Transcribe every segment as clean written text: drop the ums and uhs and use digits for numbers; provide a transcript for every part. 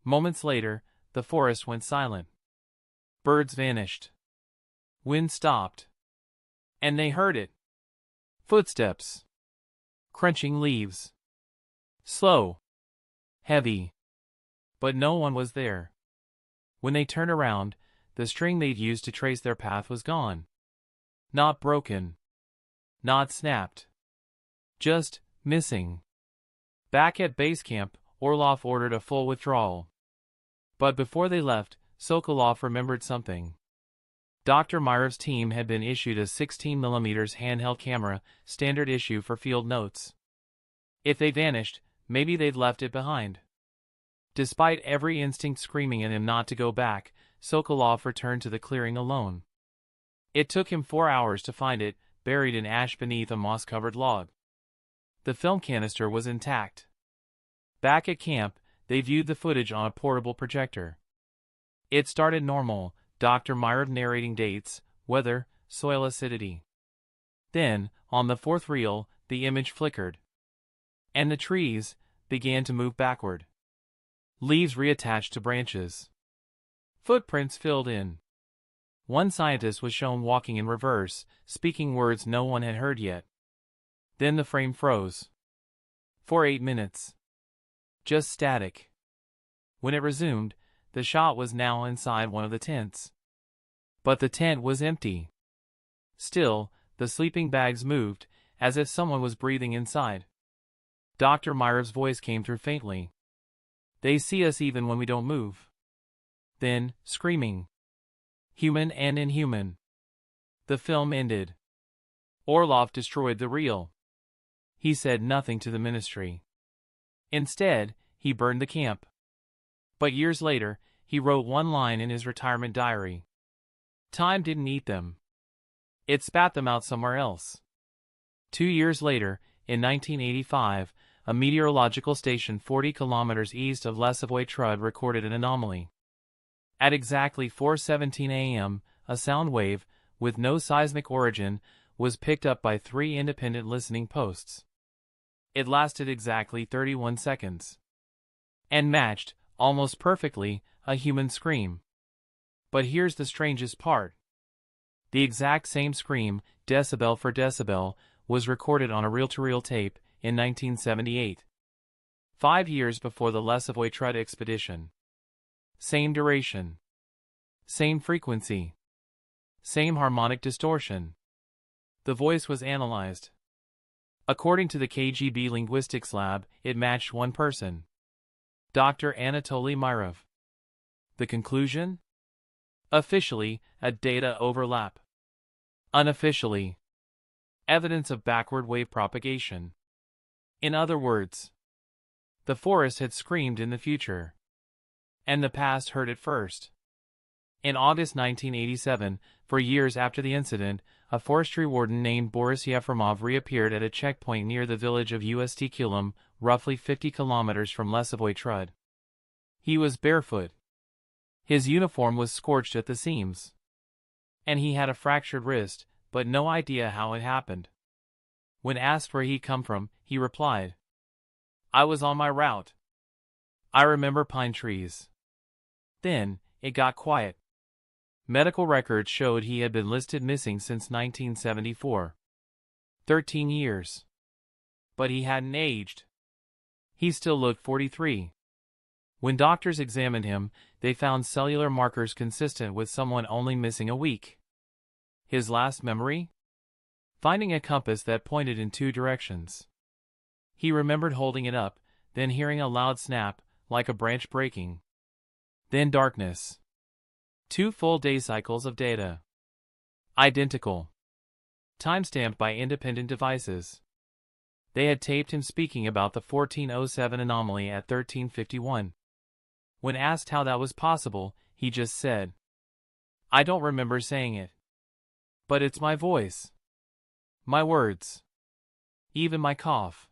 Moments later, the forest went silent. Birds vanished. Wind stopped. And they heard it. Footsteps. Crunching leaves. Slow. Heavy. But no one was there. When they turned around, the string they'd used to trace their path was gone. Not broken. Not snapped. Just missing. Back at base camp, Orlov ordered a full withdrawal. But before they left, Sokolov remembered something. Dr. Myrov's team had been issued a 16mm handheld camera, standard issue for field notes. If they vanished, maybe they'd left it behind. Despite every instinct screaming in him not to go back, Sokolov returned to the clearing alone. It took him 4 hours to find it, buried in ash beneath a moss-covered log. The film canister was intact. Back at camp, they viewed the footage on a portable projector. It started normal, Dr. Myrov narrating dates, weather, soil acidity. Then, on the fourth reel, the image flickered. And the trees began to move backward. Leaves reattached to branches. Footprints filled in. One scientist was shown walking in reverse, speaking words no one had heard yet. Then the frame froze. For 8 minutes. Just static. When it resumed, the shot was now inside one of the tents. But the tent was empty. Still, the sleeping bags moved, as if someone was breathing inside. Dr. Myrov's voice came through faintly. They see us even when we don't move. Then, screaming. Human and inhuman. The film ended. Orlov destroyed the reel. He said nothing to the ministry. Instead, he burned the camp. But years later, he wrote one line in his retirement diary. Time didn't eat them. It spat them out somewhere else. 2 years later, in 1985, a meteorological station 40 kilometers east of Lesavoy Trud recorded an anomaly. At exactly 4:17 a.m., a sound wave, with no seismic origin, was picked up by 3 independent listening posts. It lasted exactly 31 seconds. And matched, almost perfectly, a human scream. But here's the strangest part. The exact same scream, decibel for decibel, was recorded on a reel-to-reel tape in 1978. 5 years before the Lesavoy Trud expedition. Same duration. Same frequency. Same harmonic distortion. The voice was analyzed. According to the KGB linguistics lab, it matched one person. Dr. Anatoly Myrov. The conclusion? Officially, a data overlap. Unofficially, evidence of backward wave propagation. In other words, the forest had screamed in the future. And the past heard it first. In August 1987, for years after the incident, a forestry warden named Boris Yefremov reappeared at a checkpoint near the village of Ust-Kulim, roughly 50 kilometers from Lesavoy Trud. He was barefoot. His uniform was scorched at the seams. And he had a fractured wrist, but no idea how it happened. When asked where he'd come from, he replied, "I was on my route. I remember pine trees." Then, it got quiet. Medical records showed he had been listed missing since 1974. 13 years. But he hadn't aged. He still looked 43. When doctors examined him, they found cellular markers consistent with someone only missing a week. His last memory? Finding a compass that pointed in 2 directions. He remembered holding it up, then hearing a loud snap, like a branch breaking. Then darkness. 2 full day cycles of data. Identical. Timestamped by independent devices. They had taped him speaking about the 1407 anomaly at 1351. When asked how that was possible, he just said, "I don't remember saying it. But it's my voice. My words. Even my cough."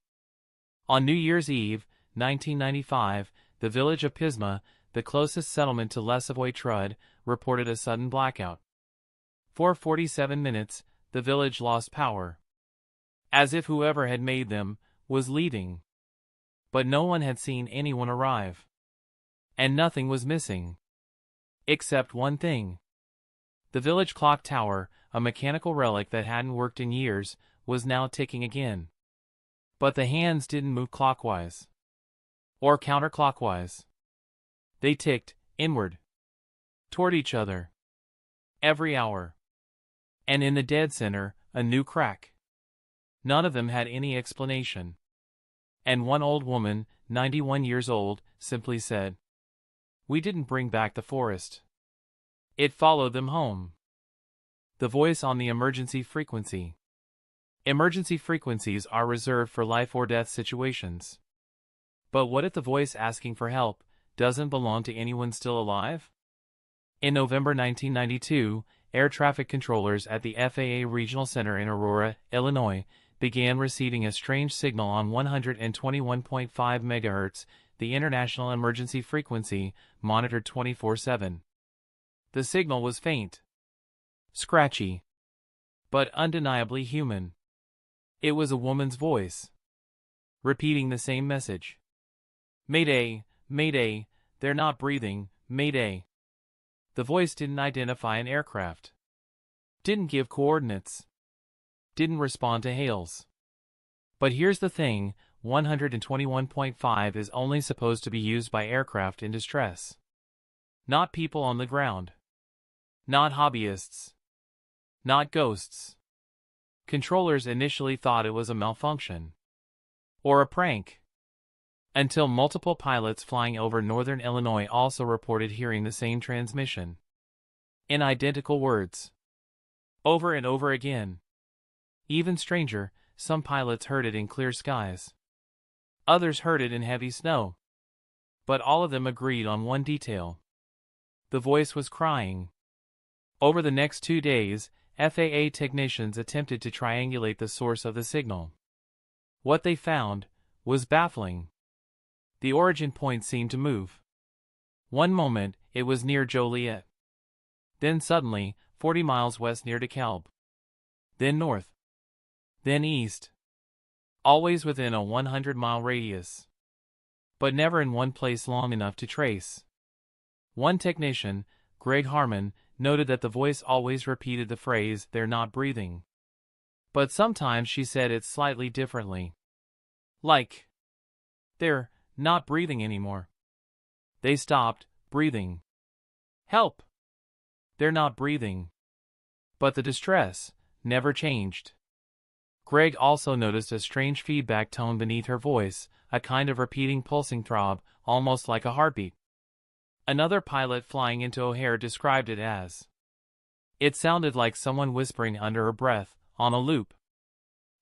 On New Year's Eve, 1995, the village of Pisma, the closest settlement to Lesavoy Trud, reported a sudden blackout. For 47 minutes, the village lost power. As if whoever had made them was leaving. But no one had seen anyone arrive. And nothing was missing. Except one thing. The village clock tower, a mechanical relic that hadn't worked in years, was now ticking again. But the hands didn't move clockwise. Or counterclockwise. They ticked, inward. Toward each other. Every hour. And in the dead center, a new crack. None of them had any explanation. And one old woman, 91 years old, simply said, "We didn't bring back the forest. It followed them home." The voice on the emergency frequency. Emergency frequencies are reserved for life or death situations. But what if the voice asking for help doesn't belong to anyone still alive? In November 1992, air traffic controllers at the FAA Regional Center in Aurora, Illinois, began receiving a strange signal on 121.5 MHz, the international emergency frequency, monitored 24/7. The signal was faint, scratchy, but undeniably human. It was a woman's voice, repeating the same message. "Mayday, mayday, they're not breathing, mayday." The voice didn't identify an aircraft, didn't give coordinates, didn't respond to hails. But here's the thing, 121.5 is only supposed to be used by aircraft in distress. Not people on the ground. Not hobbyists. Not ghosts. Controllers initially thought it was a malfunction. Or a prank. Until multiple pilots flying over northern Illinois also reported hearing the same transmission. In identical words. Over and over again. Even stranger, some pilots heard it in clear skies. Others heard it in heavy snow. But all of them agreed on one detail. The voice was crying. Over the next 2 days, FAA technicians attempted to triangulate the source of the signal. What they found was baffling. The origin point seemed to move. One moment, it was near Joliet. Then suddenly, 40 miles west near DeKalb. Then north. Then east. Always within a 100-mile radius. But never in one place long enough to trace. One technician, Greg Harmon, noted that the voice always repeated the phrase, "They're not breathing." But sometimes she said it slightly differently. Like, "They're not breathing anymore. They stopped breathing. Help! They're not breathing." But the distress never changed. Greg also noticed a strange feedback tone beneath her voice, a kind of repeating pulsing throb, almost like a heartbeat. Another pilot flying into O'Hare described it as, "It sounded like someone whispering under her breath, on a loop."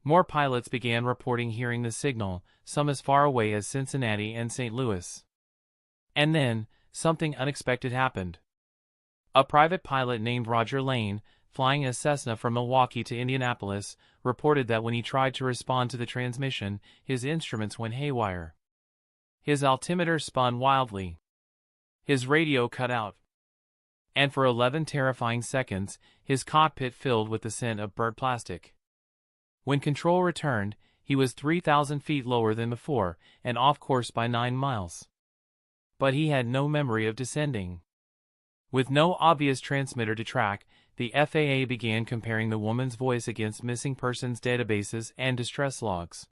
More pilots began reporting hearing the signal, some as far away as Cincinnati and St. Louis. And then, something unexpected happened. A private pilot named Roger Lane, flying a Cessna from Milwaukee to Indianapolis, reported that when he tried to respond to the transmission, his instruments went haywire. His altimeter spun wildly. His radio cut out. And for 11 terrifying seconds, his cockpit filled with the scent of burnt plastic. When control returned, he was 3,000 feet lower than before, and off course by 9 miles. But he had no memory of descending. With no obvious transmitter to track, the FAA began comparing the woman's voice against missing persons databases and distress logs.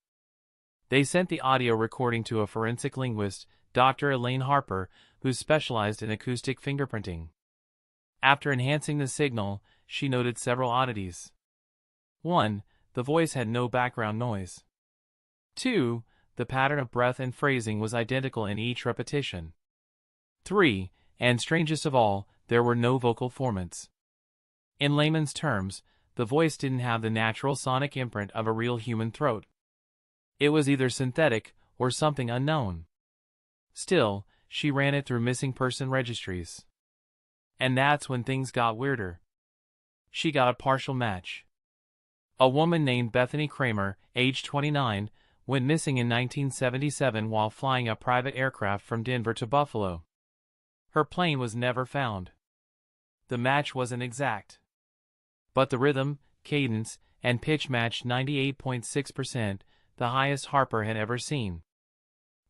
They sent the audio recording to a forensic linguist, Dr. Elaine Harper, who specialized in acoustic fingerprinting. After enhancing the signal, she noted several oddities. 1. The voice had no background noise. 2. The pattern of breath and phrasing was identical in each repetition. 3. And strangest of all, there were no vocal formants. In layman's terms, the voice didn't have the natural sonic imprint of a real human throat. It was either synthetic or something unknown. Still, she ran it through missing person registries. And that's when things got weirder. She got a partial match. A woman named Bethany Kramer, age 29, went missing in 1977 while flying a private aircraft from Denver to Buffalo. Her plane was never found. The match wasn't exact. But the rhythm, cadence, and pitch matched 98.6%, the highest Harper had ever seen.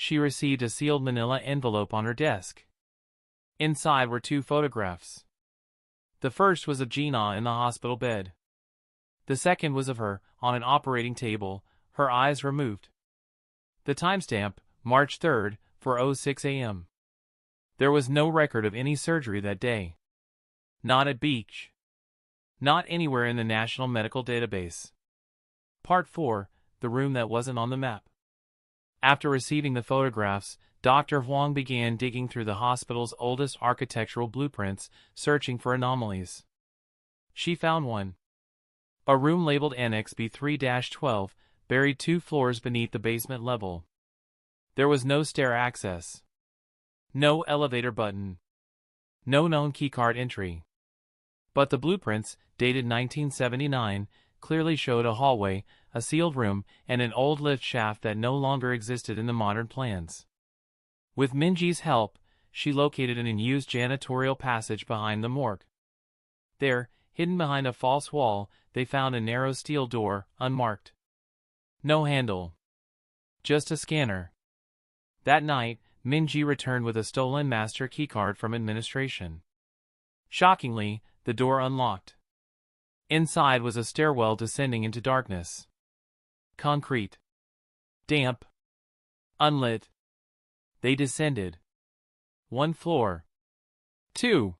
she received a sealed manila envelope on her desk. Inside were 2 photographs. The first was of Gina in the hospital bed. The second was of her, on an operating table, her eyes removed. The timestamp, March 3rd, 4:06 a.m. There was no record of any surgery that day. Not at Beach. Not anywhere in the National Medical Database. Part 4, the room that wasn't on the map. After receiving the photographs, Dr. Huang began digging through the hospital's oldest architectural blueprints, searching for anomalies. She found one. A room labeled Annex B3-12, buried 2 floors beneath the basement level. There was no stair access. No elevator button. No known keycard entry. But the blueprints, dated 1979, clearly showed a hallway, a sealed room, and an old lift shaft that no longer existed in the modern plans. With Minji's help, she located an unused janitorial passage behind the morgue. There, hidden behind a false wall, they found a narrow steel door, unmarked. No handle. Just a scanner. That night, Minji returned with a stolen master keycard from administration. Shockingly, the door unlocked. Inside was a stairwell descending into darkness. Concrete. Damp. Unlit. They descended. 1 floor. 2.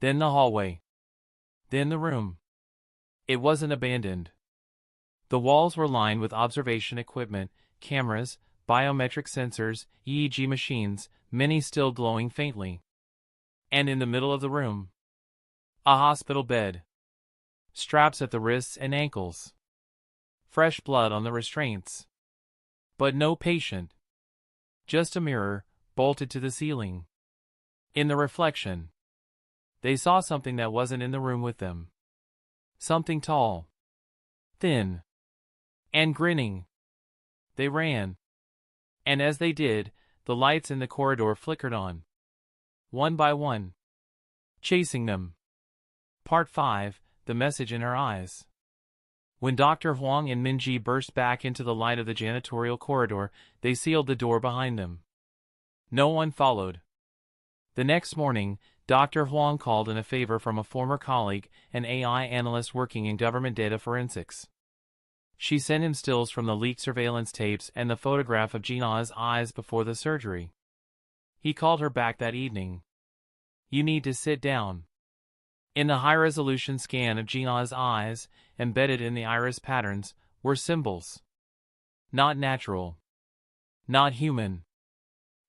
Then the hallway. Then the room. It wasn't abandoned. The walls were lined with observation equipment, cameras, biometric sensors, EEG machines, many still glowing faintly. And in the middle of the room, a hospital bed. Straps at the wrists and ankles. Fresh blood on the restraints. But no patient. Just a mirror, bolted to the ceiling. In the reflection, they saw something that wasn't in the room with them. Something tall. Thin. And grinning. They ran. And as they did, the lights in the corridor flickered on. One by one. Chasing them. Part 5, the message in her eyes. When Dr. Huang and Minji burst back into the light of the janitorial corridor, they sealed the door behind them. No one followed. The next morning, Dr. Huang called in a favor from a former colleague, an AI analyst working in government data forensics. She sent him stills from the leaked surveillance tapes and the photograph of Gina's eyes before the surgery. He called her back that evening. "You need to sit down." In the high-resolution scan of Gina's eyes, embedded in the iris patterns, were symbols. Not natural. Not human.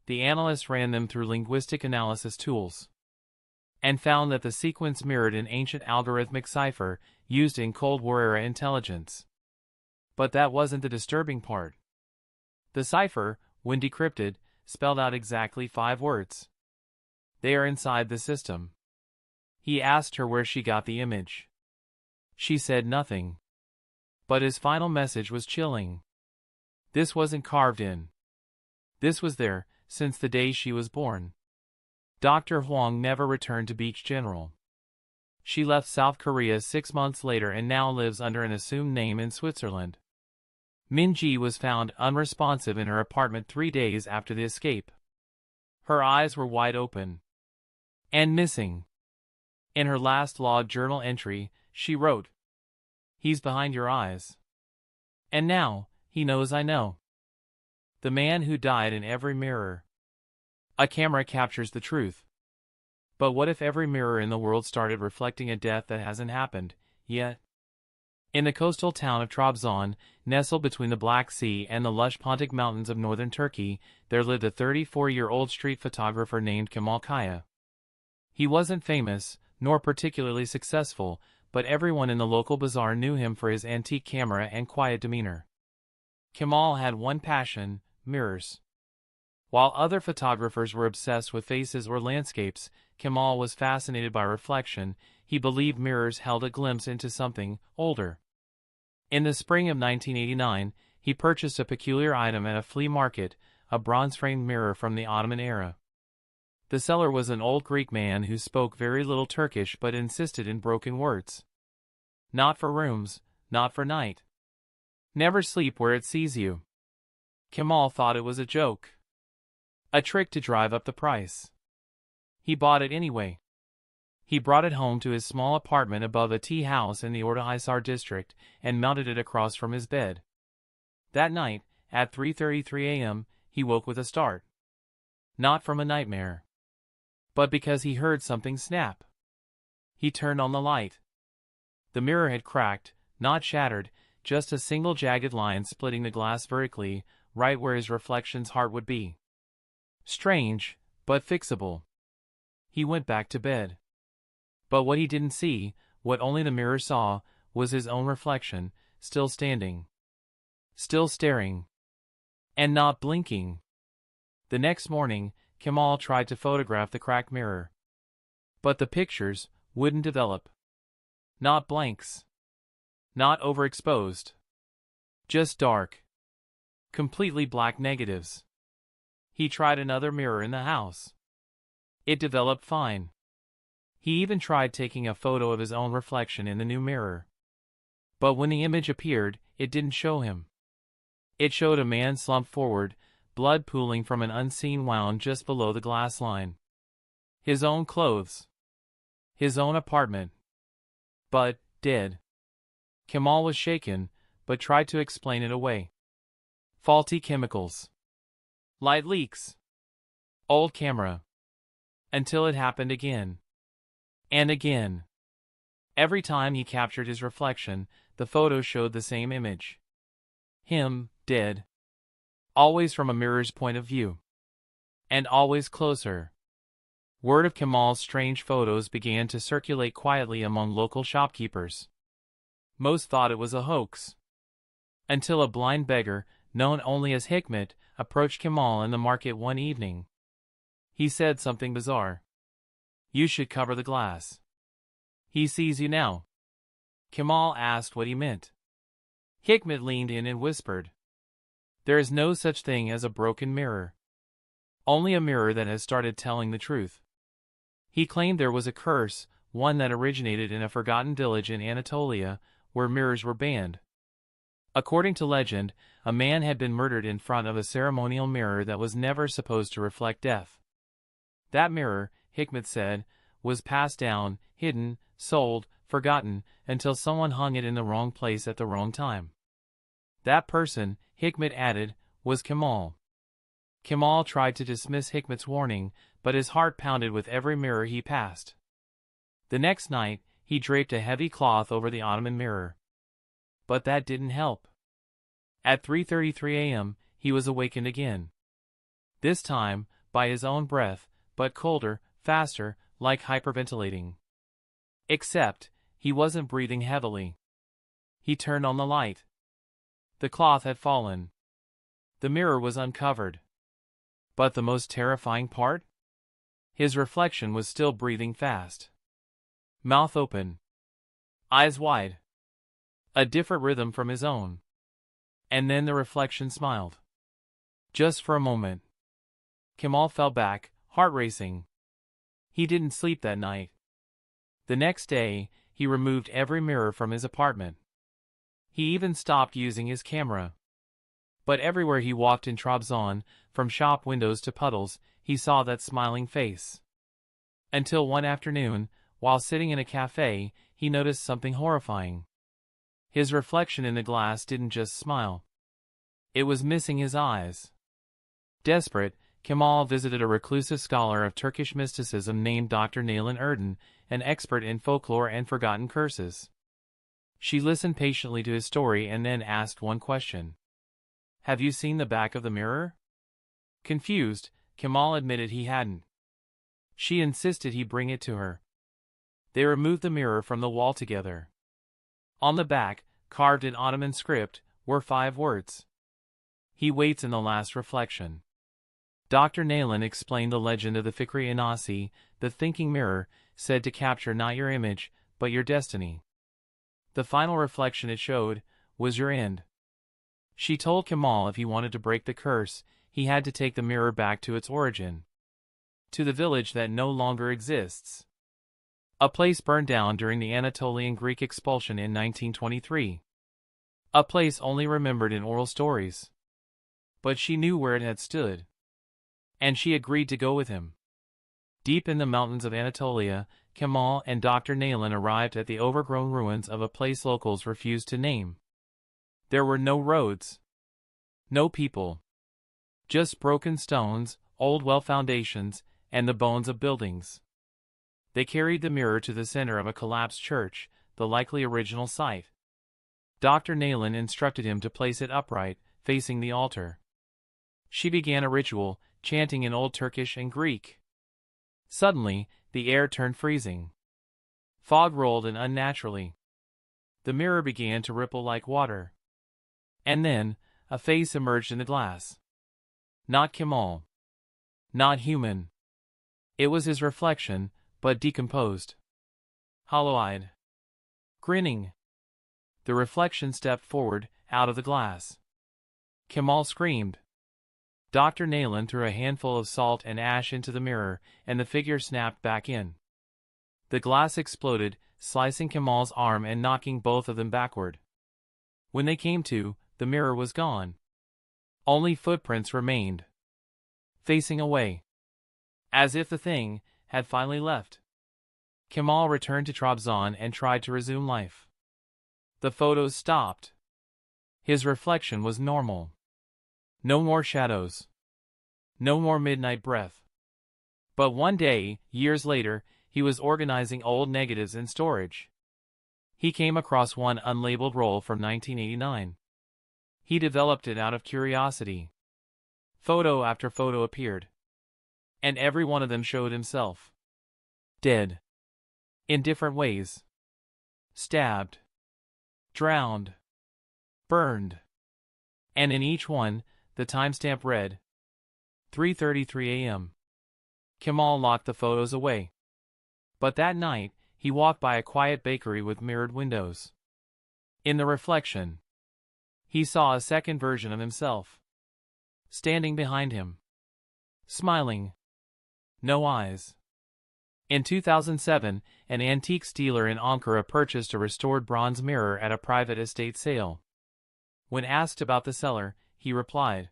The analyst ran them through linguistic analysis tools. And found that the sequence mirrored an ancient algorithmic cipher used in Cold War-era intelligence. But that wasn't the disturbing part. The cipher, when decrypted, spelled out exactly 5 words. They are inside the system. He asked her where she got the image. She said nothing. But his final message was chilling. This wasn't carved in. This was there, since the day she was born. Dr. Huang never returned to Beach General. She left South Korea 6 months later and now lives under an assumed name in Switzerland. Minji was found unresponsive in her apartment 3 days after the escape. Her eyes were wide open. And missing. In her last log journal entry, she wrote, "He's behind your eyes. And now, he knows I know. The man who died in every mirror." A camera captures the truth. But what if every mirror in the world started reflecting a death that hasn't happened yet? In the coastal town of Trabzon, nestled between the Black Sea and the lush Pontic Mountains of northern Turkey, there lived a 34-year-old street photographer named Kemal Kaya. He wasn't famous, nor particularly successful, but everyone in the local bazaar knew him for his antique camera and quiet demeanor. Kemal had one passion: mirrors. While other photographers were obsessed with faces or landscapes, Kemal was fascinated by reflection. He believed mirrors held a glimpse into something older. In the spring of 1989, he purchased a peculiar item at a flea market, a bronze-framed mirror from the Ottoman era. The seller was an old Greek man who spoke very little Turkish but insisted in broken words. "Not for rooms, not for night. Never sleep where it sees you." Kemal thought it was a joke. A trick to drive up the price. He bought it anyway. He brought it home to his small apartment above a tea house in the Orda district and mounted it across from his bed. That night, at 3:33 a.m., he woke with a start. Not from a nightmare, but because he heard something snap. He turned on the light. The mirror had cracked, not shattered, just a single jagged line splitting the glass vertically, right where his reflection's heart would be. Strange, but fixable. He went back to bed. But what he didn't see, what only the mirror saw, was his own reflection, still standing. Still staring. And not blinking. The next morning, Kemal tried to photograph the cracked mirror. But the pictures wouldn't develop. Not blanks. Not overexposed. Just dark. Completely black negatives. He tried another mirror in the house. It developed fine. He even tried taking a photo of his own reflection in the new mirror. But when the image appeared, it didn't show him. It showed a man slumped forward, blood pooling from an unseen wound just below the glass line. His own clothes. His own apartment. But, dead. Kemal was shaken, but tried to explain it away. Faulty chemicals. Light leaks. Old camera. Until it happened again. And again. Every time he captured his reflection, the photo showed the same image. Him, dead. Always from a mirror's point of view. And always closer. Word of Kemal's strange photos began to circulate quietly among local shopkeepers. Most thought it was a hoax. Until a blind beggar, known only as Hikmet, approached Kemal in the market one evening. He said something bizarre. "You should cover the glass. He sees you now." Kemal asked what he meant. Hikmet leaned in and whispered, "There is no such thing as a broken mirror. Only a mirror that has started telling the truth." He claimed there was a curse, one that originated in a forgotten village in Anatolia, where mirrors were banned. According to legend, a man had been murdered in front of a ceremonial mirror that was never supposed to reflect death. That mirror, Hikmet said, was passed down, hidden, sold, forgotten, until someone hung it in the wrong place at the wrong time. That person, Hikmet added, was Kemal. Kemal tried to dismiss Hikmet's warning, but his heart pounded with every mirror he passed. The next night, he draped a heavy cloth over the ottoman mirror. But that didn't help. At 3:33 a.m., he was awakened again. This time, by his own breath, but colder, faster, like hyperventilating. Except, he wasn't breathing heavily. He turned on the light. The cloth had fallen. The mirror was uncovered. But the most terrifying part? His reflection was still breathing fast. Mouth open. Eyes wide. A different rhythm from his own. And then the reflection smiled. Just for a moment. Kemal fell back, heart racing. He didn't sleep that night. The next day, he removed every mirror from his apartment. He even stopped using his camera. But everywhere he walked in Trabzon, from shop windows to puddles, he saw that smiling face. Until one afternoon, while sitting in a cafe, he noticed something horrifying. His reflection in the glass didn't just smile. It was missing his eyes. Desperate, Kemal visited a reclusive scholar of Turkish mysticism named Dr. Nalan Erden, an expert in folklore and forgotten curses. She listened patiently to his story and then asked one question. "Have you seen the back of the mirror?" Confused, Kemal admitted he hadn't. She insisted he bring it to her. They removed the mirror from the wall together. On the back, carved in Ottoman script, were 5 words. "He waits in the last reflection." Dr. Nalan explained the legend of the Fikri Inasi, the thinking mirror, said to capture not your image, but your destiny. The final reflection it showed was your end. She told Kemal if he wanted to break the curse, he had to take the mirror back to its origin. To the village that no longer exists. A place burned down during the Anatolian Greek expulsion in 1923. A place only remembered in oral stories. But she knew where it had stood, and she agreed to go with him. Deep in the mountains of Anatolia, Kemal and Dr. Nayland arrived at the overgrown ruins of a place locals refused to name. There were no roads, no people, just broken stones, old well foundations, and the bones of buildings. They carried the mirror to the center of a collapsed church, the likely original site. Dr. Nayland instructed him to place it upright, facing the altar. She began a ritual, chanting in Old Turkish and Greek. Suddenly, the air turned freezing. Fog rolled in unnaturally. The mirror began to ripple like water. And then, a face emerged in the glass. Not Kemal. Not human. It was his reflection, but decomposed. Hollow-eyed. Grinning. The reflection stepped forward, out of the glass. Kemal screamed. Dr. Nayland threw a handful of salt and ash into the mirror, and the figure snapped back in. The glass exploded, slicing Kemal's arm and knocking both of them backward. When they came to, the mirror was gone. Only footprints remained. Facing away. As if the thing had finally left. Kemal returned to Trabzon and tried to resume life. The photos stopped. His reflection was normal. No more shadows. No more midnight breath. But one day, years later, he was organizing old negatives in storage. He came across one unlabeled roll from 1989. He developed it out of curiosity. Photo after photo appeared. And every one of them showed himself. Dead. In different ways. Stabbed. Drowned. Burned. And in each one, the timestamp read 3:33 a.m. Kemal locked the photos away. But that night, he walked by a quiet bakery with mirrored windows. In the reflection, he saw a second version of himself. Standing behind him. Smiling. No eyes. In 2007, an antiques dealer in Ankara purchased a restored bronze mirror at a private estate sale. When asked about the seller, he replied,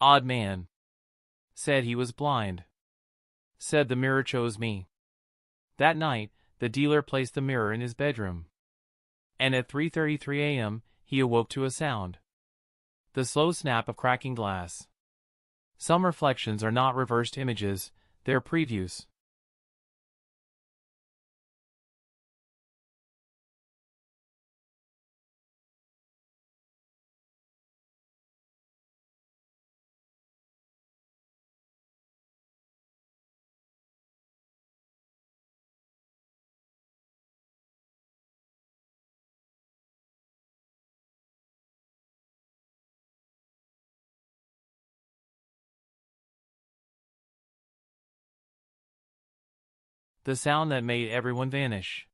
"Odd man. Said he was blind. Said the mirror chose me." That night, the dealer placed the mirror in his bedroom. And at 3:33 a.m., he awoke to a sound. The slow snap of cracking glass. Some reflections are not reversed images, they're previews. The sound that made everyone vanish.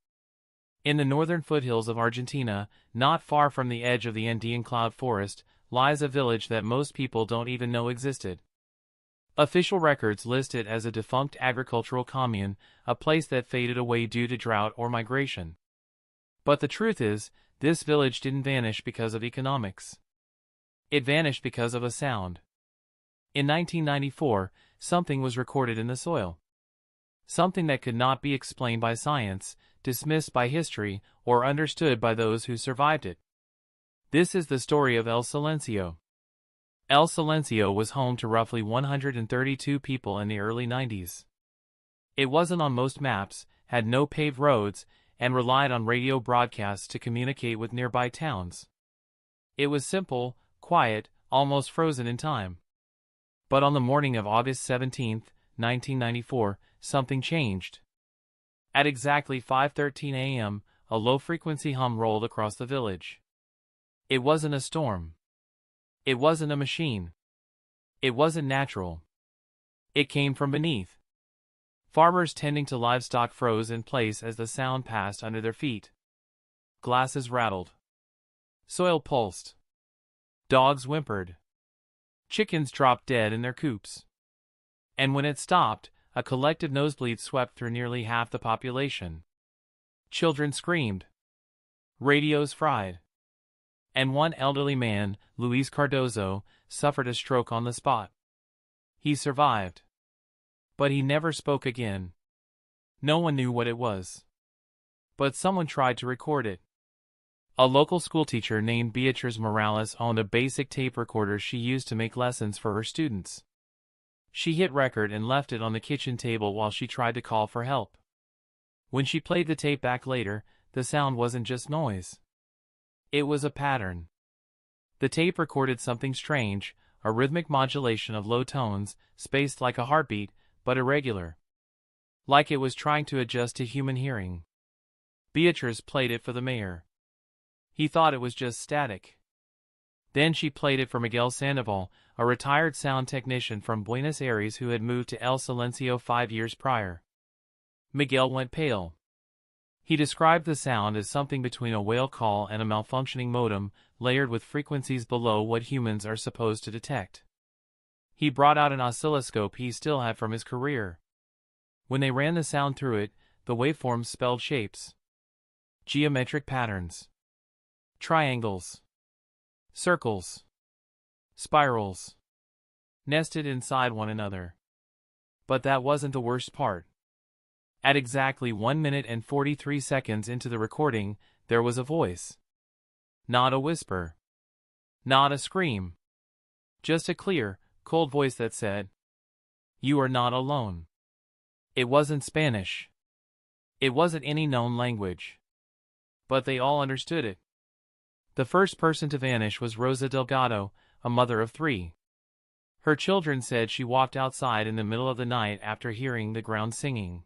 In the northern foothills of Argentina, not far from the edge of the Andean cloud forest, lies a village that most people don't even know existed. Official records list it as a defunct agricultural commune, a place that faded away due to drought or migration. But the truth is, this village didn't vanish because of economics. It vanished because of a sound. In 1994, something was recorded in the soil. Something that could not be explained by science, dismissed by history, or understood by those who survived it. This is the story of El Silencio. El Silencio was home to roughly 132 people in the early 90s. It wasn't on most maps, had no paved roads, and relied on radio broadcasts to communicate with nearby towns. It was simple, quiet, almost frozen in time. But on the morning of August 17, 1994, something changed. At exactly 5:13 a.m., a low-frequency hum rolled across the village. It wasn't a storm. It wasn't a machine. It wasn't natural. It came from beneath. Farmers tending to livestock froze in place as the sound passed under their feet. Glasses rattled. Soil pulsed. Dogs whimpered. Chickens dropped dead in their coops. And when it stopped, a collective nosebleed swept through nearly half the population. Children screamed. Radios fried. and one elderly man, Luis Cardozo, suffered a stroke on the spot. He survived. But he never spoke again. No one knew what it was. But someone tried to record it. A local schoolteacher named Beatriz Morales owned a basic tape recorder she used to make lessons for her students. She hit record and left it on the kitchen table while she tried to call for help. When she played the tape back later, the sound wasn't just noise. It was a pattern. The tape recorded something strange, a rhythmic modulation of low tones, spaced like a heartbeat, but irregular. Like it was trying to adjust to human hearing. Beatriz played it for the mayor. He thought it was just static. Then she played it for Miguel Sandoval, a retired sound technician from Buenos Aires who had moved to El Silencio 5 years prior. Miguel went pale. He described the sound as something between a whale call and a malfunctioning modem, layered with frequencies below what humans are supposed to detect. He brought out an oscilloscope he still had from his career. When they ran the sound through it, the waveforms spelled shapes. Geometric patterns. Triangles. Circles. Spirals. Nested inside one another. But that wasn't the worst part. At exactly 1 minute and 43 seconds into the recording, there was a voice. Not a whisper. Not a scream. Just a clear, cold voice that said, "You are not alone." It wasn't Spanish. It wasn't any known language. But they all understood it. The first person to vanish was Rosa Delgado, a mother of 3. Her children said she walked outside in the middle of the night after hearing the ground singing.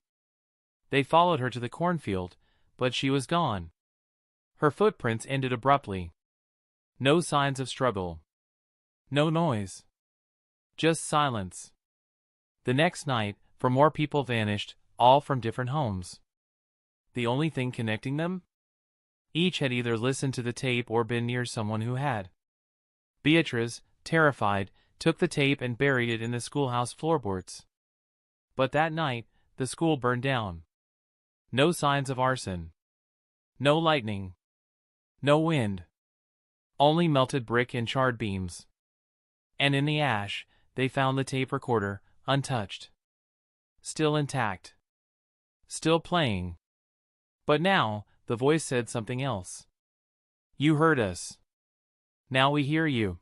They followed her to the cornfield, but she was gone. Her footprints ended abruptly. No signs of struggle. No noise. Just silence. The next night, 4 more people vanished, all from different homes. The only thing connecting them? Each had either listened to the tape or been near someone who had. Beatriz, terrified, took the tape and buried it in the schoolhouse floorboards. But that night, the school burned down. No signs of arson. No lightning. No wind. Only melted brick and charred beams. And in the ash, they found the tape recorder, untouched. Still intact. Still playing. But now, the voice said something else. "You heard us. Now we hear you."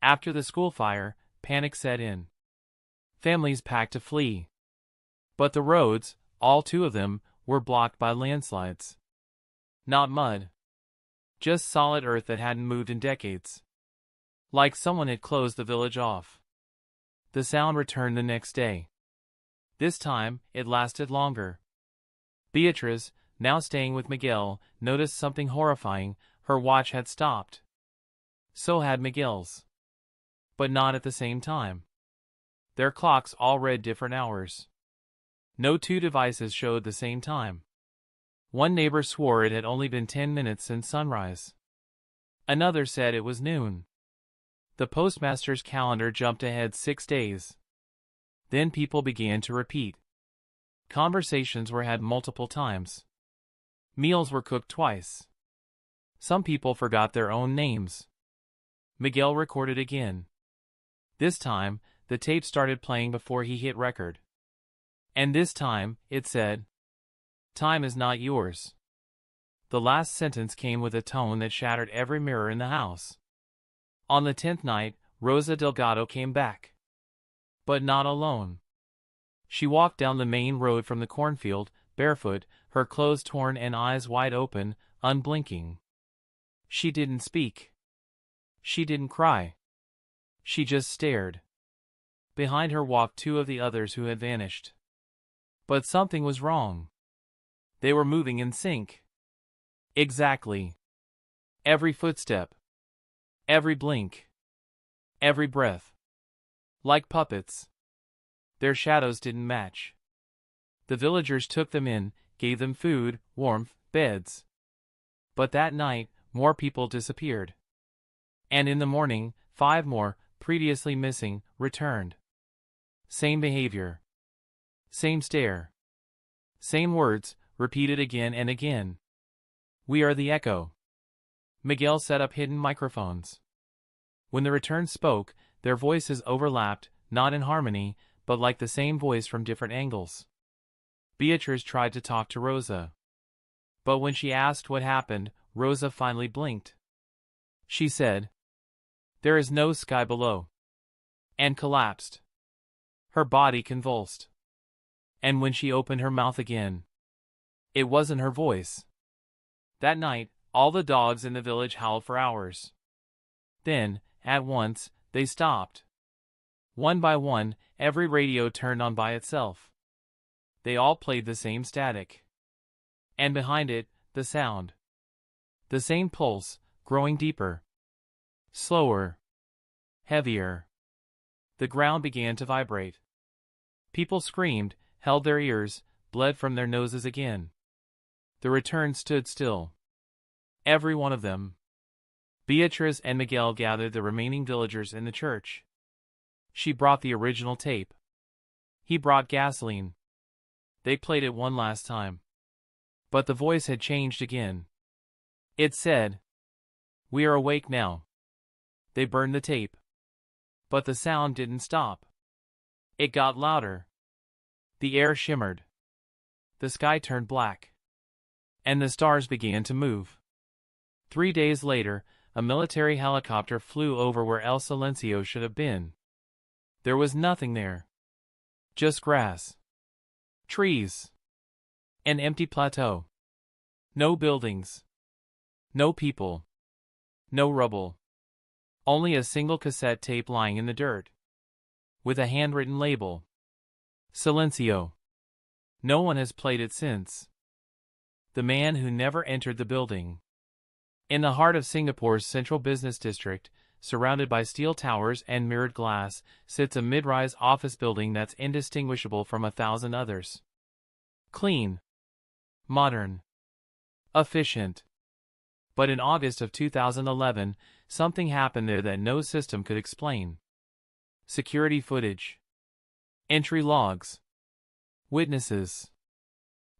After the school fire, panic set in. Families packed to flee. But the roads, all 2 of them, were blocked by landslides. Not mud. Just solid earth that hadn't moved in decades. Like someone had closed the village off. The sound returned the next day. This time, it lasted longer. Beatriz, now staying with Miguel, noticed something horrifying. Her watch had stopped. So had Miguel's. But not at the same time. Their clocks all read different hours. No 2 devices showed the same time. One neighbor swore it had only been 10 minutes since sunrise. Another said it was noon. The postmaster's calendar jumped ahead 6 days. Then people began to repeat. Conversations were had multiple times. Meals were cooked twice. Some people forgot their own names. Miguel recorded again. This time, the tape started playing before he hit record. And this time, it said, "Time is not yours." The last sentence came with a tone that shattered every mirror in the house. On the 10th night, Rosa Delgado came back. But not alone. She walked down the main road from the cornfield, barefoot, her clothes torn and eyes wide open, unblinking. She didn't speak. She didn't cry. She just stared. Behind her walked 2 of the others who had vanished. But something was wrong. They were moving in sync. Exactly. Every footstep. Every blink. Every breath. Like puppets. Their shadows didn't match. The villagers took them in, gave them food, warmth, beds. But that night, more people disappeared. And in the morning, 5 more, previously missing, returned. Same behavior. Same stare. Same words, repeated again and again. "We are the echo. Miguel set up hidden microphones. When the return spoke, their voices overlapped, not in harmony, but like the same voice from different angles. Beatrice tried to talk to Rosa. But when she asked what happened, Rosa finally blinked. She said, "There is no sky below," and collapsed. Her body convulsed. And when she opened her mouth again, it wasn't her voice. That night, all the dogs in the village howled for hours. Then, at once, they stopped. One by one, every radio turned on by itself. They all played the same static. And behind it, the sound. The same pulse, growing deeper. Slower. Heavier. The ground began to vibrate. People screamed, held their ears, bled from their noses again. The return stood still. Every one of them. Beatrice and Miguel gathered the remaining villagers in the church. She brought the original tape. He brought gasoline. They played it one last time. But the voice had changed again. It said, "We are awake now." They burned the tape. But the sound didn't stop. It got louder. The air shimmered. The sky turned black. And the stars began to move. 3 days later, a military helicopter flew over where El Silencio should have been. There was nothing there. Just grass. Trees. An empty plateau. No buildings. No people. No rubble. Only a single cassette tape lying in the dirt. With a handwritten label. Silencio. No one has played it since. The man who never entered the building. In the heart of Singapore's central business district, surrounded by steel towers and mirrored glass, sits a mid-rise office building that's indistinguishable from 1,000 others. Clean. Modern. Efficient. But in August of 2011, something happened there that no system could explain. Security footage. Entry logs. Witnesses.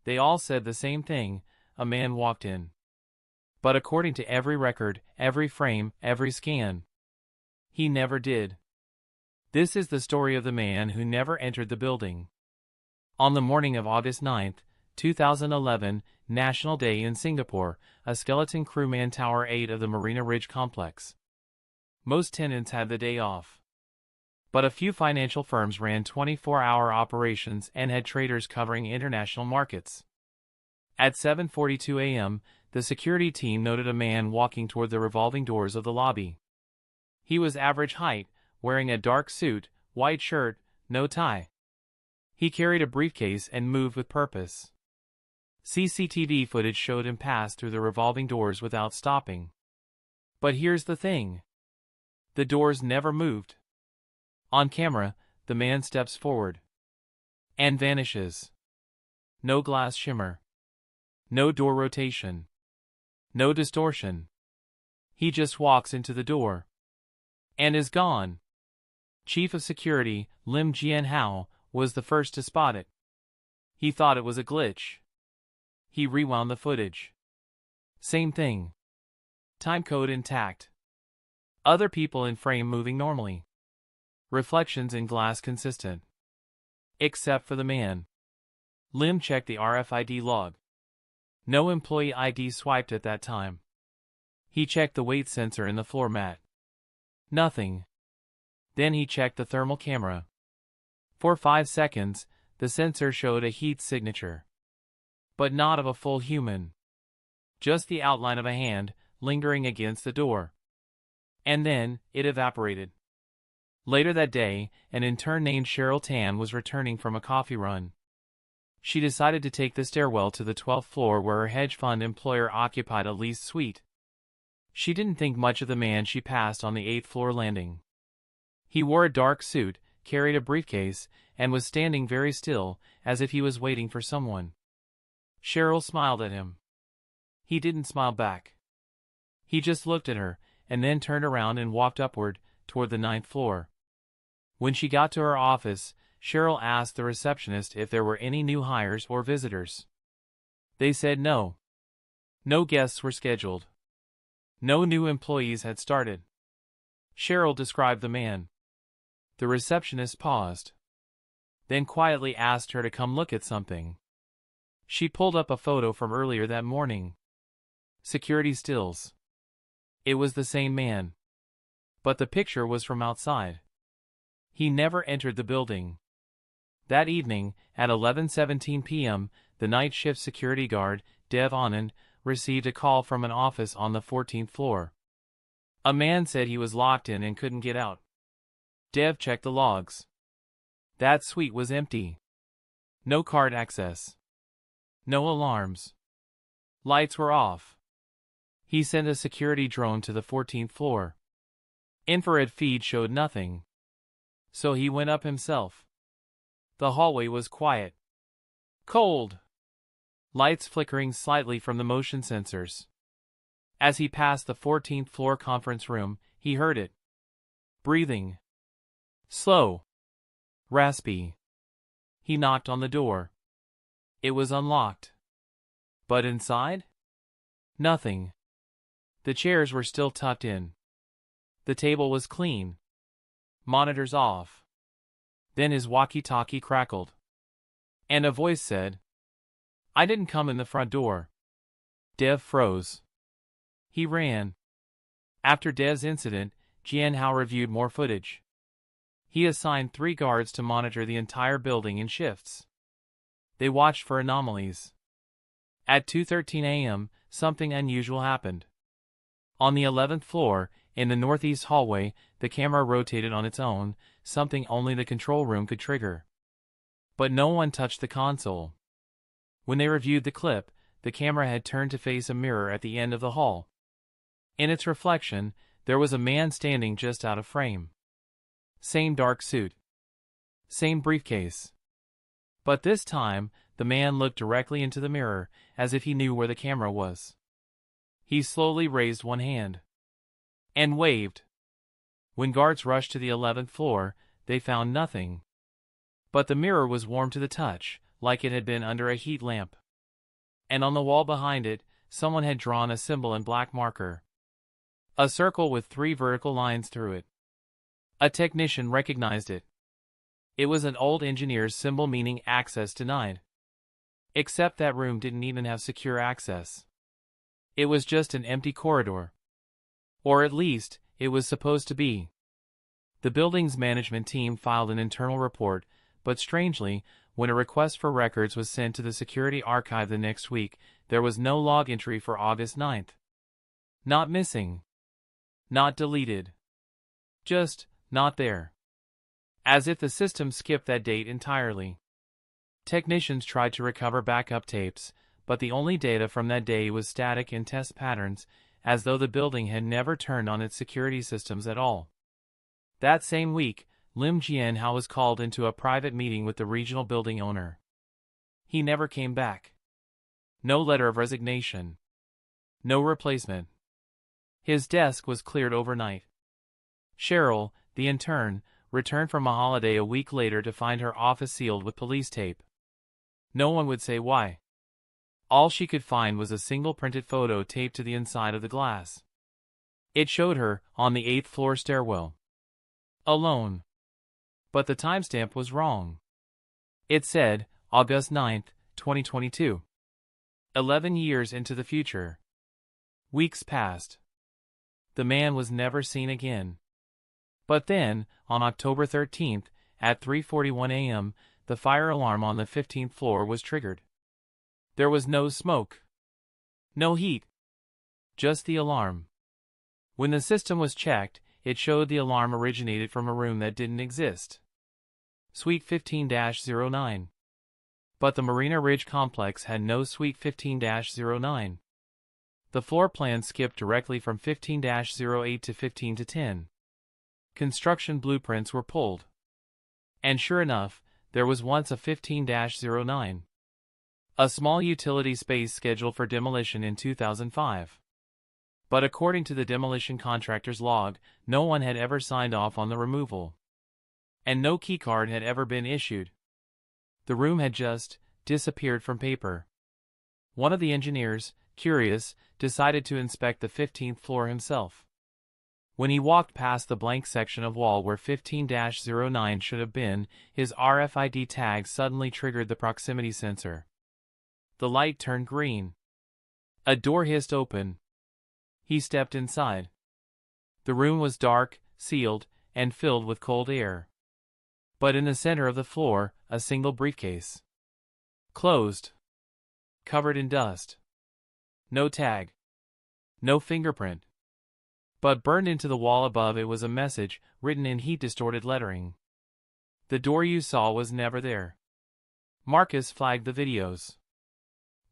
They all said the same thing: a man walked in. But according to every record, every frame, every scan, he never did. This is the story of the man who never entered the building. On the morning of August 9, 2011, National Day in Singapore, a skeleton crew manned Tower 8 of the Marina Ridge complex. Most tenants had the day off. But a few financial firms ran 24-hour operations and had traders covering international markets. At 7:42 a.m., the security team noted a man walking toward the revolving doors of the lobby. He was average height, wearing a dark suit, white shirt, no tie. He carried a briefcase and moved with purpose. CCTV footage showed him pass through the revolving doors without stopping. But here's the thing. The doors never moved. On camera, the man steps forward. And vanishes. No glass shimmer. No door rotation. No distortion. He just walks into the door. And is gone. Chief of Security, Lim Jian Hao, was the first to spot it. He thought it was a glitch. He rewound the footage. Same thing. Timecode intact. Other people in frame moving normally. Reflections in glass consistent. Except for the man. Lim checked the RFID log. No employee ID swiped at that time. He checked the weight sensor in the floor mat. Nothing. Then he checked the thermal camera. For 5 seconds, the sensor showed a heat signature. But not of a full human. Just the outline of a hand, lingering against the door. And then, it evaporated. Later that day, an intern named Cheryl Tan was returning from a coffee run. She decided to take the stairwell to the 12th floor where her hedge fund employer occupied a leased suite. She didn't think much of the man she passed on the 8th floor landing. He wore a dark suit, carried a briefcase, and was standing very still, as if he was waiting for someone. Cheryl smiled at him. He didn't smile back. He just looked at her, and then turned around and walked upward, toward the 9th floor. When she got to her office, Cheryl asked the receptionist if there were any new hires or visitors. They said no. No guests were scheduled. No new employees had started. Cheryl described the man. The receptionist paused, then quietly asked her to come look at something. She pulled up a photo from earlier that morning. Security stills. It was the same man. But the picture was from outside. He never entered the building. That evening, at 11:17 p.m., the night shift security guard, Dev Anand, received a call from an office on the 14th floor. A man said he was locked in and couldn't get out. Dev checked the logs. That suite was empty. No card access. No alarms. Lights were off. He sent a security drone to the 14th floor. Infrared feed showed nothing. So he went up himself. The hallway was quiet. Cold. Lights flickering slightly from the motion sensors. As he passed the 14th floor conference room, he heard it. Breathing. Slow. Raspy. He knocked on the door. It was unlocked. But inside? Nothing. The chairs were still tucked in. The table was clean. Monitors off. Then his walkie-talkie crackled. And a voice said, "I didn't come in the front door." Dev froze. He ran. After Dev's incident, Jianhao reviewed more footage. He assigned 3 guards to monitor the entire building in shifts. They watched for anomalies. At 2:13 a.m., something unusual happened. On the 11th floor, in the northeast hallway, the camera rotated on its own, something only the control room could trigger. But no one touched the console. When they reviewed the clip, the camera had turned to face a mirror at the end of the hall. In its reflection, there was a man standing just out of frame. Same dark suit. Same briefcase. But this time, the man looked directly into the mirror, as if he knew where the camera was. He slowly raised one hand. And waved. When guards rushed to the 11th floor, they found nothing. But the mirror was warm to the touch, like it had been under a heat lamp. And on the wall behind it, someone had drawn a symbol in black marker. A circle with 3 vertical lines through it. A technician recognized it. It was an old engineer's symbol meaning access denied. Except that room didn't even have secure access. It was just an empty corridor. Or at least, it was supposed to be. The building's management team filed an internal report, but strangely, when a request for records was sent to the security archive the next week, there was no log entry for August 9th. Not missing. Not deleted. Just, not there. As if the system skipped that date entirely. Technicians tried to recover backup tapes, but the only data from that day was static and test patterns, as though the building had never turned on its security systems at all. That same week, Lim Jianhao was called into a private meeting with the regional building owner. He never came back. No letter of resignation. No replacement. His desk was cleared overnight. Cheryl, the intern, returned from a holiday a week later to find her office sealed with police tape. No one would say why. All she could find was a single printed photo taped to the inside of the glass. It showed her on the 8th floor stairwell. Alone. But the timestamp was wrong. It said, August 9th, 2022. 11 years into the future. Weeks passed. The man was never seen again. But then, on October 13th, at 3:41 a.m., the fire alarm on the 15th floor was triggered. There was no smoke. No heat. Just the alarm. When the system was checked, it showed the alarm originated from a room that didn't exist. Suite 15-09. But the Marina Ridge complex had no Suite 15-09. The floor plan skipped directly from 15-08 to 15-10. Construction blueprints were pulled. And sure enough, there was once a 15-09. A small utility space scheduled for demolition in 2005. But according to the demolition contractor's log, no one had ever signed off on the removal. And no keycard had ever been issued. The room had just disappeared from paper. One of the engineers, curious, decided to inspect the 15th floor himself. When he walked past the blank section of wall where 15-09 should have been, his RFID tag suddenly triggered the proximity sensor. The light turned green. A door hissed open. He stepped inside. The room was dark, sealed, and filled with cold air. But in the center of the floor, a single briefcase. Closed. Covered in dust. No tag. No fingerprint. But burned into the wall above it was a message, written in heat-distorted lettering. The door you saw was never there. Marcus flagged the videos.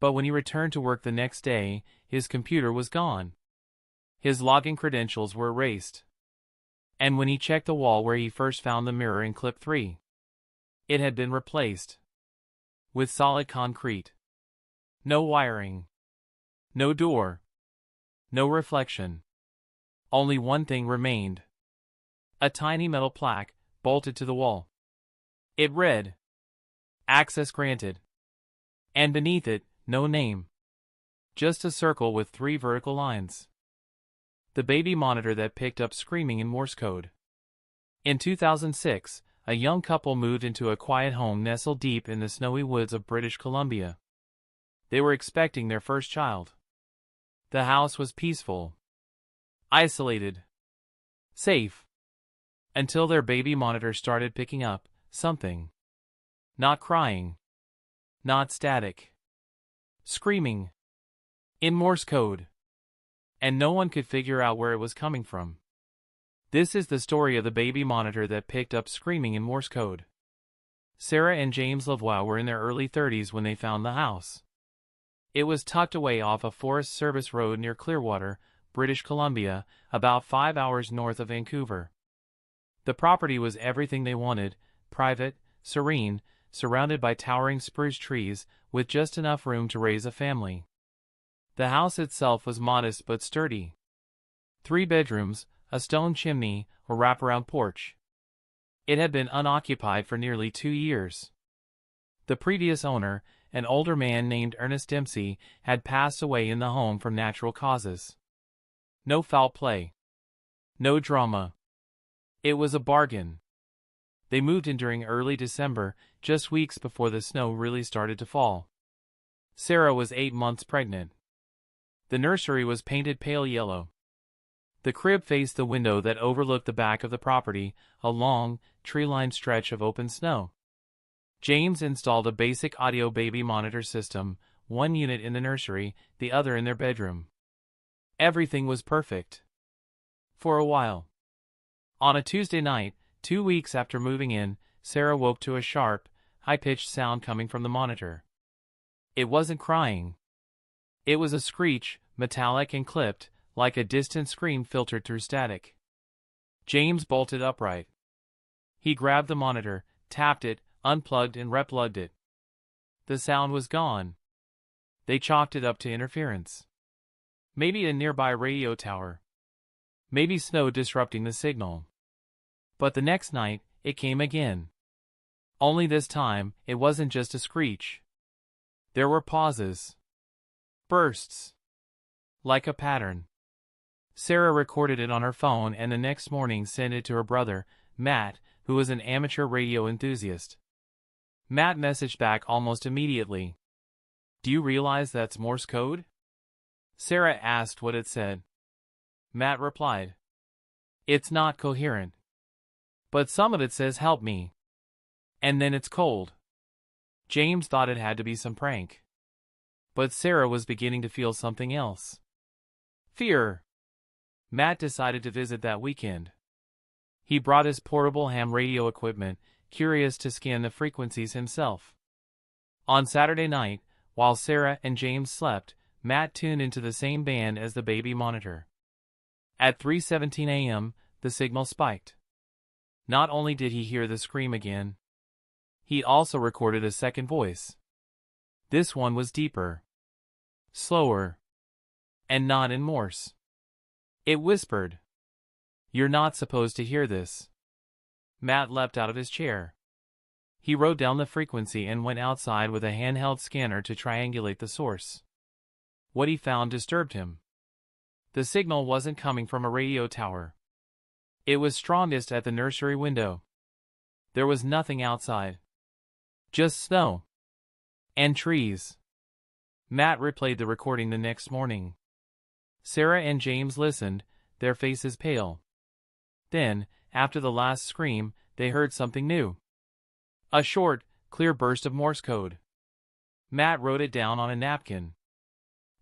But when he returned to work the next day, his computer was gone. His login credentials were erased. And when he checked the wall where he first found the mirror in clip 3, it had been replaced. With solid concrete. No wiring. No door. No reflection. Only one thing remained. A tiny metal plaque, bolted to the wall. It read, "Access granted." And beneath it, no name. Just a circle with 3 vertical lines. The baby monitor that picked up screaming in Morse code. In 2006, a young couple moved into a quiet home nestled deep in the snowy woods of British Columbia. They were expecting their first child. The house was peaceful. Isolated. Safe. Until their baby monitor started picking up something. Not crying. Not static. Screaming. In Morse code. And no one could figure out where it was coming from. This is the story of the baby monitor that picked up screaming in Morse code. Sarah and James Lavoie were in their early 30s when they found the house. It was tucked away off a Forest Service road near Clearwater, British Columbia, about 5 hours north of Vancouver. The property was everything they wanted: private, serene, surrounded by towering spruce trees, with just enough room to raise a family. The house itself was modest but sturdy. 3 bedrooms, a stone chimney, a wraparound porch. It had been unoccupied for nearly 2 years. The previous owner, an older man named Ernest Dempsey, had passed away in the home from natural causes. No foul play. No drama. It was a bargain. They moved in during early December, just weeks before the snow really started to fall. Sarah was 8 months pregnant. The nursery was painted pale yellow. The crib faced the window that overlooked the back of the property, a long, tree-lined stretch of open snow. James installed a basic audio baby monitor system, 1 unit in the nursery, the other in their bedroom. Everything was perfect. For a while. On a Tuesday night, 2 weeks after moving in, Sarah woke to a sharp, high-pitched sound coming from the monitor. It wasn't crying. It was a screech, metallic and clipped, like a distant scream filtered through static. James bolted upright. He grabbed the monitor, tapped it, unplugged and replugged it. The sound was gone. They chalked it up to interference. Maybe a nearby radio tower. Maybe snow disrupting the signal. But the next night, it came again. Only this time, it wasn't just a screech. There were pauses. Bursts. Like a pattern. Sarah recorded it on her phone and the next morning sent it to her brother, Matt, who was an amateur radio enthusiast. Matt messaged back almost immediately. "Do you realize that's Morse code?" Sarah asked what it said. Matt replied, "It's not coherent. But some of it says 'help me.' And then it's cold." James thought it had to be some prank. But Sarah was beginning to feel something else. Fear. Matt decided to visit that weekend. He brought his portable ham radio equipment, curious to scan the frequencies himself. On Saturday night, while Sarah and James slept, Matt tuned into the same band as the baby monitor. At 3:17 a.m., the signal spiked. Not only did he hear the scream again, he also recorded a second voice. This one was deeper, slower, and not in Morse. It whispered, "You're not supposed to hear this." Matt leapt out of his chair. He wrote down the frequency and went outside with a handheld scanner to triangulate the source. What he found disturbed him. The signal wasn't coming from a radio tower. It was strongest at the nursery window. There was nothing outside. Just snow. And trees. Matt replayed the recording the next morning. Sarah and James listened, their faces pale. Then, after the last scream, they heard something new. A short, clear burst of Morse code. Matt wrote it down on a napkin.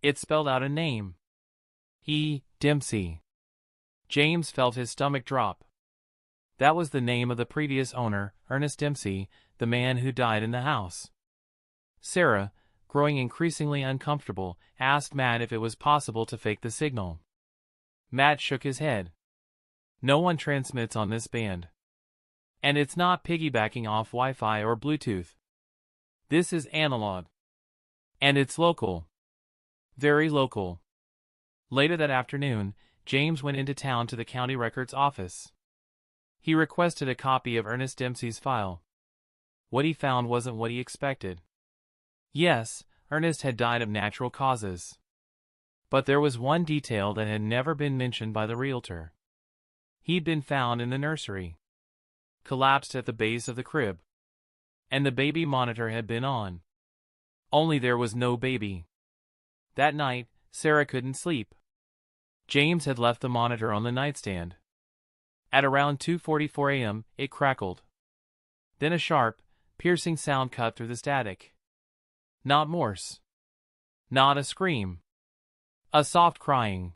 It spelled out a name. Dempsey. James felt his stomach drop. That was the name of the previous owner, Ernest Dempsey, the man who died in the house. Sarah, growing increasingly uncomfortable, asked Matt if it was possible to fake the signal. Matt shook his head. No one transmits on this band. And it's not piggybacking off Wi-Fi or Bluetooth. This is analog. And it's local. Very local. Later that afternoon, James went into town to the county records office. He requested a copy of Ernest Dempsey's file. What he found wasn't what he expected. Yes, Ernest had died of natural causes. But there was one detail that had never been mentioned by the realtor. He'd been found in the nursery, collapsed at the base of the crib. And the baby monitor had been on. Only there was no baby. That night, Sarah couldn't sleep. James had left the monitor on the nightstand. At around 2:44 a.m., it crackled. Then a sharp, piercing sound cut through the static. Not Morse. Not a scream. A soft crying.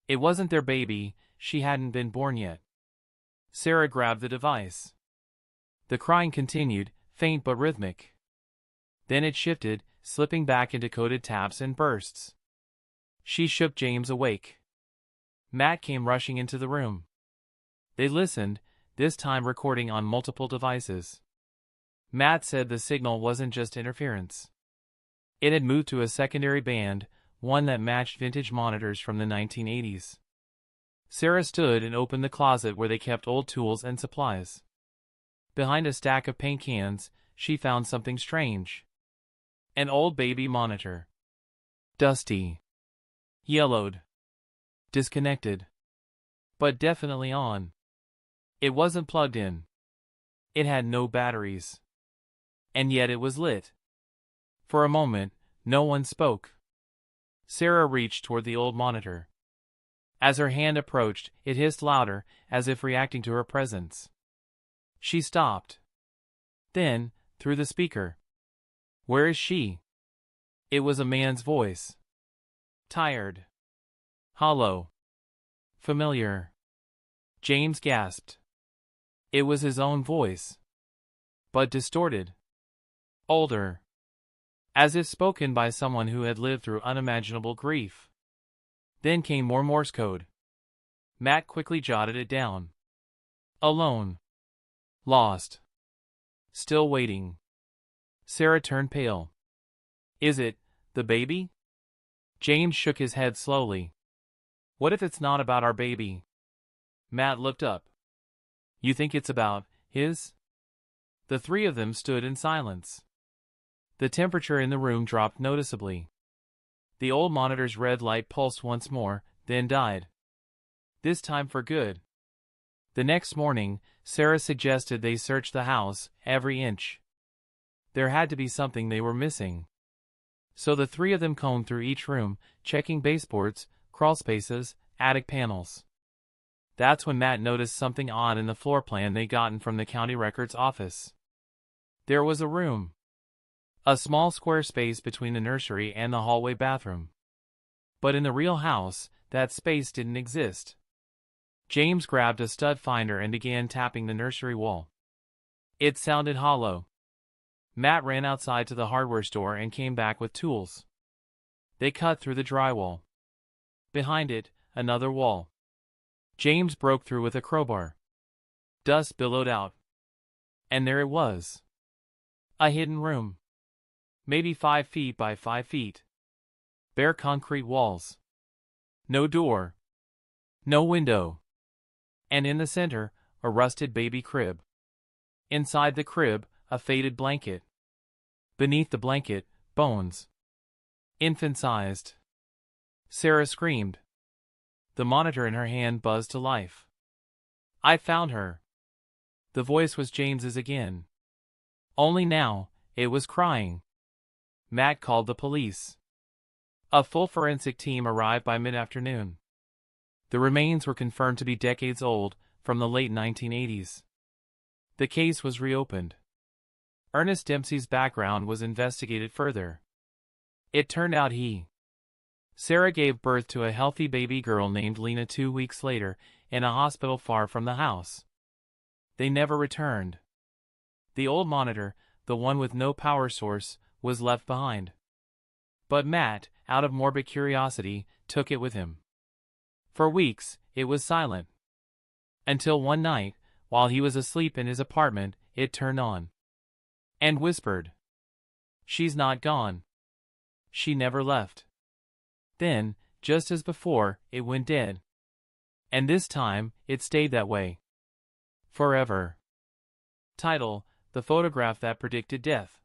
It wasn't their baby, she hadn't been born yet. Sarah grabbed the device. The crying continued, faint but rhythmic. Then it shifted, slipping back into coded taps and bursts. She shook James awake. Matt came rushing into the room. They listened, this time recording on multiple devices. Matt said the signal wasn't just interference. It had moved to a secondary band, one that matched vintage monitors from the 1980s. Sarah stood and opened the closet where they kept old tools and supplies. Behind a stack of paint cans, she found something strange. An old baby monitor. Dusty. Yellowed. Disconnected. But definitely on. It wasn't plugged in. It had no batteries. And yet it was lit. For a moment, no one spoke. Sarah reached toward the old monitor. As her hand approached, it hissed louder, as if reacting to her presence. She stopped. Then, through the speaker. "Where is she?" It was a man's voice. Tired. Hollow. Familiar. James gasped. It was his own voice. But distorted. Older. As if spoken by someone who had lived through unimaginable grief. Then came more Morse code. Matt quickly jotted it down. Alone. Lost. Still waiting. Sarah turned pale. Is it the baby? James shook his head slowly. What if it's not about our baby? Matt looked up. You think it's about his? The three of them stood in silence. The temperature in the room dropped noticeably. The old monitor's red light pulsed once more, then died. This time for good. The next morning, Sarah suggested they search the house, every inch. There had to be something they were missing. So the three of them combed through each room, checking baseboards, crawlspaces, attic panels. That's when Matt noticed something odd in the floor plan they'd gotten from the county records office. There was a room. A small square space between the nursery and the hallway bathroom. But in the real house, that space didn't exist. James grabbed a stud finder and began tapping the nursery wall. It sounded hollow. Matt ran outside to the hardware store and came back with tools. They cut through the drywall. Behind it, another wall. James broke through with a crowbar. Dust billowed out. And there it was. A hidden room. Maybe 5 feet by 5 feet. Bare concrete walls. No door. No window. And in the center, a rusted baby crib. Inside the crib, a faded blanket. Beneath the blanket, bones. Infant-sized. Sarah screamed. The monitor in her hand buzzed to life. I found her. The voice was James's again. Only now, it was crying. Matt called the police. A full forensic team arrived by mid-afternoon. The remains were confirmed to be decades old, from the late 1980s. The case was reopened. Ernest Dempsey's background was investigated further. It turned out Sarah gave birth to a healthy baby girl named Lena 2 weeks later, in a hospital far from the house. They never returned. The old monitor, the one with no power source, was left behind. But Matt, out of morbid curiosity, took it with him. For weeks, it was silent. Until one night, while he was asleep in his apartment, it turned on. And whispered. She's not gone. She never left. Then, just as before, it went dead. And this time, it stayed that way. Forever. Title: The Photograph That Predicted Death.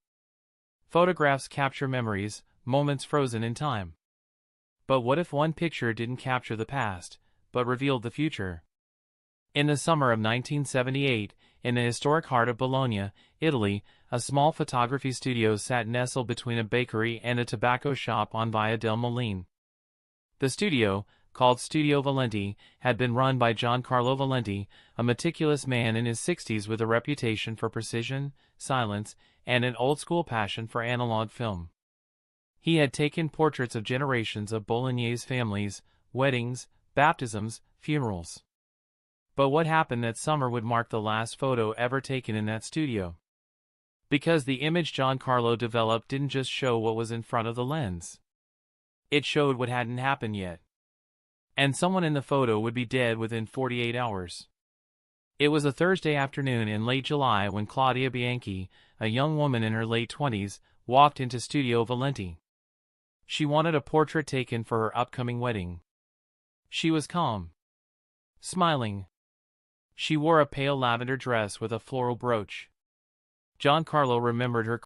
Photographs capture memories, moments frozen in time. But what if one picture didn't capture the past, but revealed the future? In the summer of 1978, in the historic heart of Bologna, Italy, a small photography studio sat nestled between a bakery and a tobacco shop on Via del Molin. The studio, called Studio Valenti, had been run by Giancarlo Valenti, a meticulous man in his 60s with a reputation for precision, silence, and an old-school passion for analog film. He had taken portraits of generations of Bolognese families, weddings, baptisms, funerals. But what happened that summer would mark the last photo ever taken in that studio. Because the image Giancarlo developed didn't just show what was in front of the lens. It showed what hadn't happened yet. And someone in the photo would be dead within 48 hours. It was a Thursday afternoon in late July when Claudia Bianchi, a young woman in her late 20s, walked into Studio Valenti. She wanted a portrait taken for her upcoming wedding. She was calm. Smiling. She wore a pale lavender dress with a floral brooch. Giancarlo remembered her